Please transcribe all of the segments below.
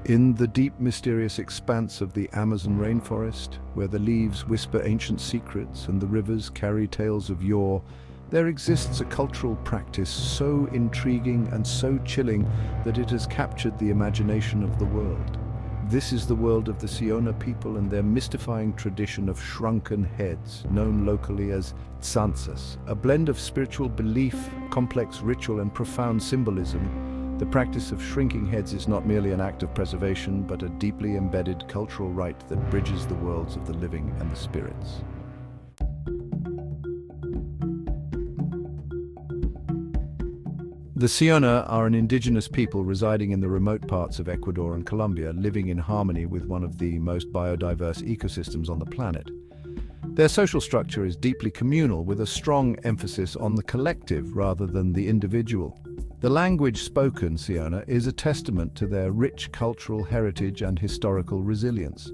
In the deep, mysterious expanse of the Amazon rainforest, where the leaves whisper ancient secrets and the rivers carry tales of yore, there exists a cultural practice so intriguing and so chilling that it has captured the imagination of the world. This is the world of the Siona people and their mystifying tradition of shrunken heads, known locally as Tsantsas, a blend of spiritual belief, complex ritual and profound symbolism. The practice of shrinking heads is not merely an act of preservation, but a deeply embedded cultural rite that bridges the worlds of the living and the spirits. The Siona are an indigenous people residing in the remote parts of Ecuador and Colombia, living in harmony with one of the most biodiverse ecosystems on the planet. Their social structure is deeply communal, with a strong emphasis on the collective rather than the individual. The language spoken, Siona, is a testament to their rich cultural heritage and historical resilience.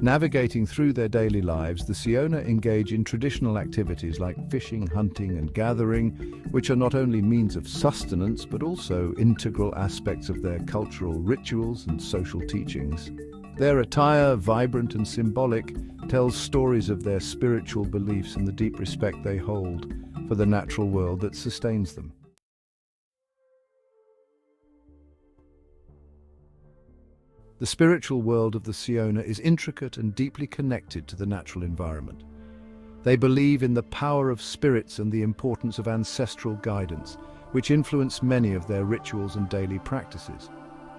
Navigating through their daily lives, the Siona engage in traditional activities like fishing, hunting, and gathering, which are not only means of sustenance but also integral aspects of their cultural rituals and social teachings. Their attire, vibrant and symbolic, tells stories of their spiritual beliefs and the deep respect they hold for the natural world that sustains them. The spiritual world of the Siona is intricate and deeply connected to the natural environment. They believe in the power of spirits and the importance of ancestral guidance, which influence many of their rituals and daily practices.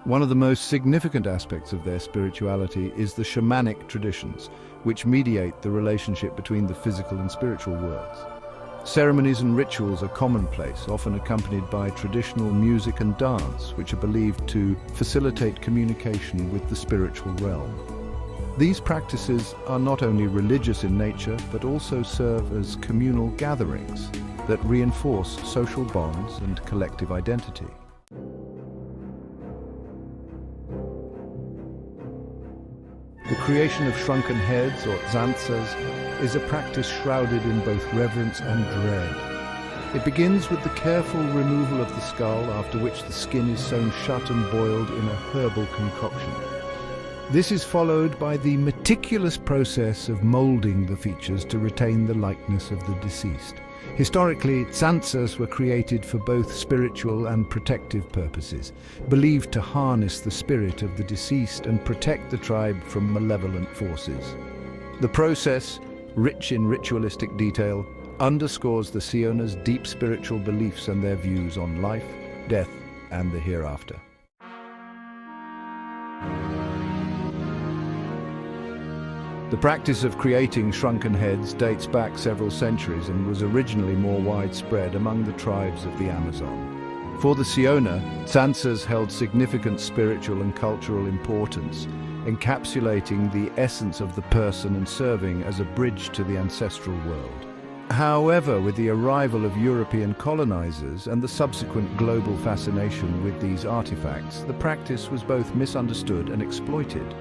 One of the most significant aspects of their spirituality is the shamanic traditions, which mediate the relationship between the physical and spiritual worlds. Ceremonies and rituals are commonplace, often accompanied by traditional music and dance, which are believed to facilitate communication with the spiritual realm. These practices are not only religious in nature, but also serve as communal gatherings that reinforce social bonds and collective identity. The creation of shrunken heads, or Tsantsas, is a practice shrouded in both reverence and dread. It begins with the careful removal of the skull, after which the skin is sewn shut and boiled in a herbal concoction. This is followed by the meticulous process of molding the features to retain the likeness of the deceased. Historically, Tsantsas were created for both spiritual and protective purposes, believed to harness the spirit of the deceased and protect the tribe from malevolent forces. The process, rich in ritualistic detail, underscores the Siona's deep spiritual beliefs and their views on life, death, and the hereafter. The practice of creating shrunken heads dates back several centuries and was originally more widespread among the tribes of the Amazon. For the Siona, Tsantsas held significant spiritual and cultural importance, encapsulating the essence of the person and serving as a bridge to the ancestral world. However, with the arrival of European colonizers and the subsequent global fascination with these artifacts, the practice was both misunderstood and exploited.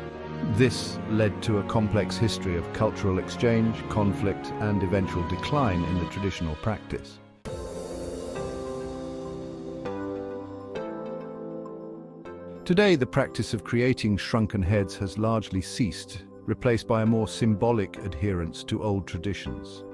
This led to a complex history of cultural exchange, conflict, and eventual decline in the traditional practice. Today, the practice of creating shrunken heads has largely ceased, replaced by a more symbolic adherence to old traditions.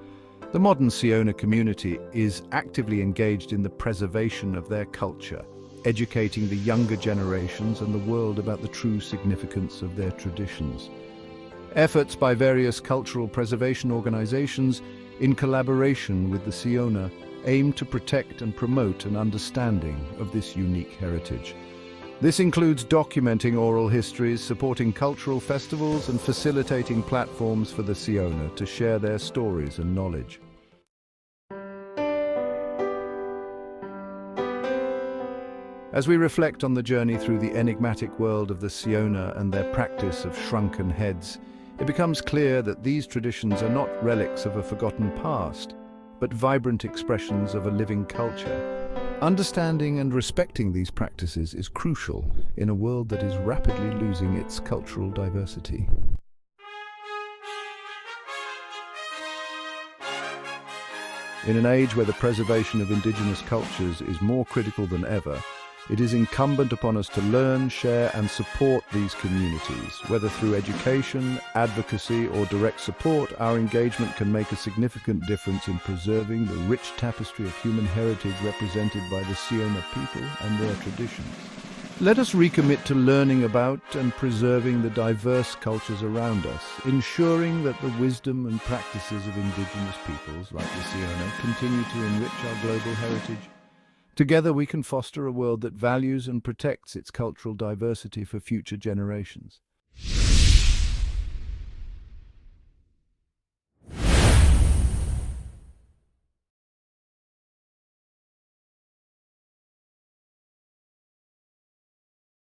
The modern Siona community is actively engaged in the preservation of their culture, educating the younger generations and the world about the true significance of their traditions. Efforts by various cultural preservation organizations, in collaboration with the Siona, aim to protect and promote an understanding of this unique heritage. This includes documenting oral histories, supporting cultural festivals, and facilitating platforms for the Siona to share their stories and knowledge. As we reflect on the journey through the enigmatic world of the Siona and their practice of shrunken heads, it becomes clear that these traditions are not relics of a forgotten past, but vibrant expressions of a living culture. Understanding and respecting these practices is crucial in a world that is rapidly losing its cultural diversity. In an age where the preservation of indigenous cultures is more critical than ever, It is incumbent upon us to learn, share and support these communities. Whether through education, advocacy or direct support, our engagement can make a significant difference in preserving the rich tapestry of human heritage represented by the Siona people and their traditions. Let us recommit to learning about and preserving the diverse cultures around us, ensuring that the wisdom and practices of Indigenous peoples like the Siona continue to enrich our global heritage. Together we can foster a world that values and protects its cultural diversity for future generations.